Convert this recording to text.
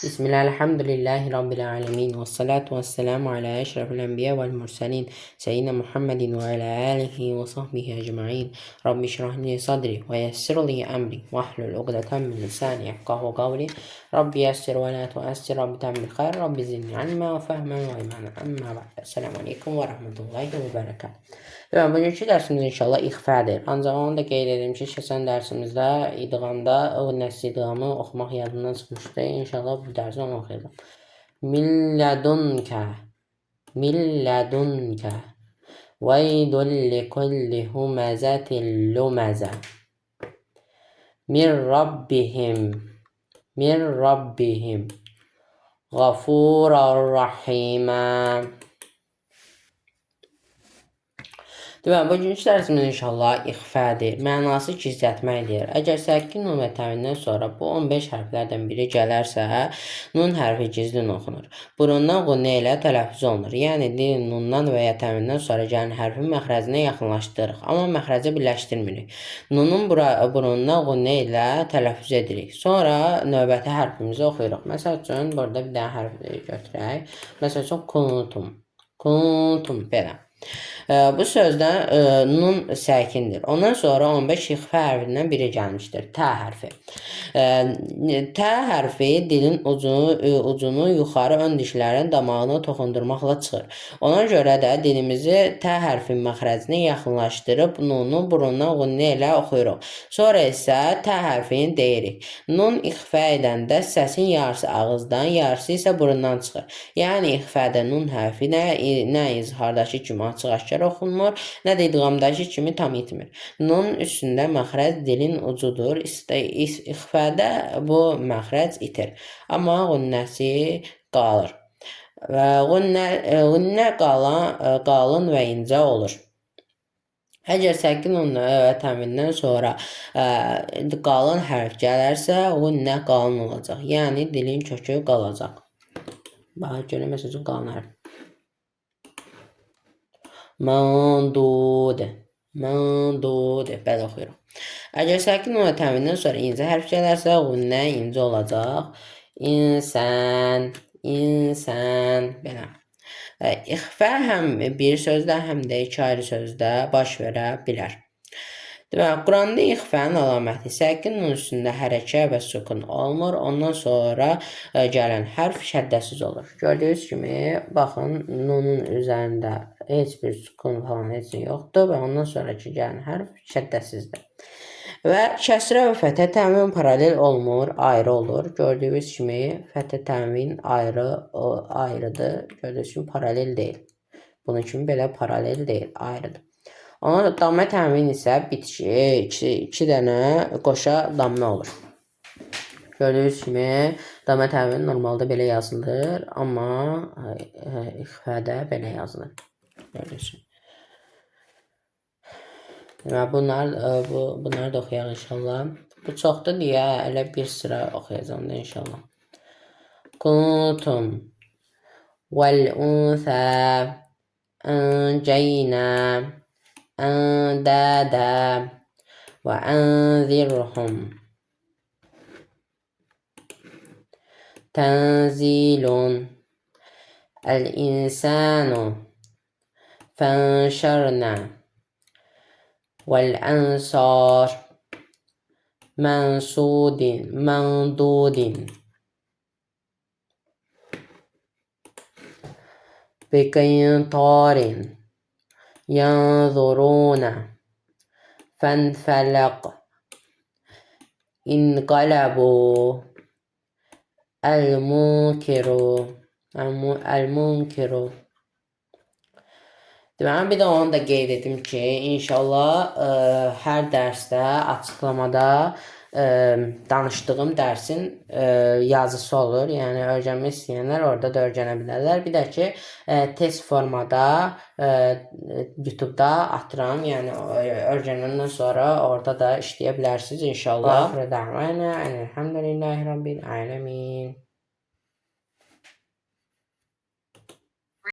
Bismillah, elhamdülillahi Rabbil alemin. Ve salatu ve selamu ala eşrafil enbiya vel mursalin. Seyyidina Muhammedin ve ala alihi ve sahbihi ecma'in. Rabbi şrahli sadri ve yessirli emri. Ve ahlul uqdeten min lisani yefkahu kavli. Rabbi yessir ve la tuessir. Rabbi temmil khayr. Rabbi zidni ilme ve fehmen ve imanen. Amma ba'd. Esselamu aleyküm ve rahmetullahi ve berekat. Evet, bugünkü dərsimiz inşallah ixfadır. Ancaq onu da qeyd edim ki, keçən dərsimizdə idğamda o nəsl idğamı oxumaq yadından çıxmışdı. İnşallah bu dərsi onu oxuyacağım. Millədunkə, millədunkə, veydun likulli huməzətin luməzə, min rabbihim, gafurar rahimə. Deməli, bugünkü dərsimiz inşallah ixfadır. Mənası gizlətməkdir. Əgər səkin nun və təmindən sonra bu 15 hərflərdən biri gələrsə, nun hərfi gizlin oxunur. Burundan qunə ilə tələffüz olunur. Yəni, dilin nundan və ya təmindən sonra gələn hərfin məxrəzinə yaxınlaşdırırıq. Amma məxrəzi birləşdirmirik. Nunun burundan qunə ilə tələffüz edirik. Sonra növbəti hərfimizi oxuyuruq. Məsəl üçün, burada bir dənə hərf götürək. Məsəl üçün, kuntum. Kuntum, belə. Bu sözdə nun səkindir. Ondan sonra 15 ixfa hərfindən biri gəlmişdir. Tə hərfi. Tə hərfi dilin ucunu yuxarı ön dişlərin damağına toxundurmaqla çıxır. Ona görə də dilimizi tə hərfin məxrəzinə yaxınlaşdırıb nunu burundan qunə ilə oxuyuruq. Sonra isə tə hərfini deyirik. Nun ixfa edəndə səsin yarısı ağızdan, yarısı isə burundan çıxır. Yəni ixfədə nun hərfi nə izhardakı kimi açıq-aşkar oxunmur, nə də idğamdakı kimi tam itmir. Nun üstündə məxrəc dilin ucudur. İxfədə bu məxrəc itir. Amma qünnəsi qalır. Qünnə qalın və incə olur. Əgər səkin nun və təmindən sonra qalın hərf gələrsə, qünnə qalın olacaq. Yəni dilin kökü qalacaq. Bax, görək məsələn qalın hərf. Mandud, mandud, belə oxuyuruq. Əgər səkin nun və təmindən sonra incə hərf gələrsə, qünnə incə olacaq. İnsan, insan, belə. İxfə həm bir sözdə, həm də iki ayrı sözdə baş verə bilər. Deməli, Quranda ixfənin əlaməti səkin nun üstündə hərəkə və sukun olmur. Ondan sonra gələn hərf şəddəsiz olur. Gördüyünüz kimi, baxın, nunun üzərində heç bir sukun falan heç yoxdur və ondan sonraki gələn hərf şəddəsizdir. Və kəsrə və fətə təmin paralel olmur, ayrı olur. Gördüyünüz kimi, fətə təmin ayrıdır. Gördüyünüz kimi, paralel deyil. Bunun kimi belə paralel deyil, ayrıdır. Ona dammə təmin isə iki dənə qoşa dammə olur. Gördüyünüz kimi, dammə təmin normalda belə yazılır, amma ixfədə belə yazılır. Gördüyünüz kimi. Bunları da oxuyaq inşallah. Bu çoxdur deyə elə bir sıra oxuyacağım da inşallah. Kuntum vəl-unsə əncəynə أندادا وأنذرهم تنزيل الإنسان فانشرنا والأنصار مندود بقنطار ينظرون فانفلق انقلبوا المنكر. Deməli, bir də onu da qeyd edim ki, inşallah hər dərsdə, açıqlamada danışdığım dərsin yazısı olur. Yəni, öyrənmək istəyənlər orada da öyrənə bilərlər. Bir də ki, test formada YouTube-da atıram. Yəni, öyrənəndən sonra orada da işləyə bilərsiniz inşallah. Elhamdülillahi Rabbil alemin.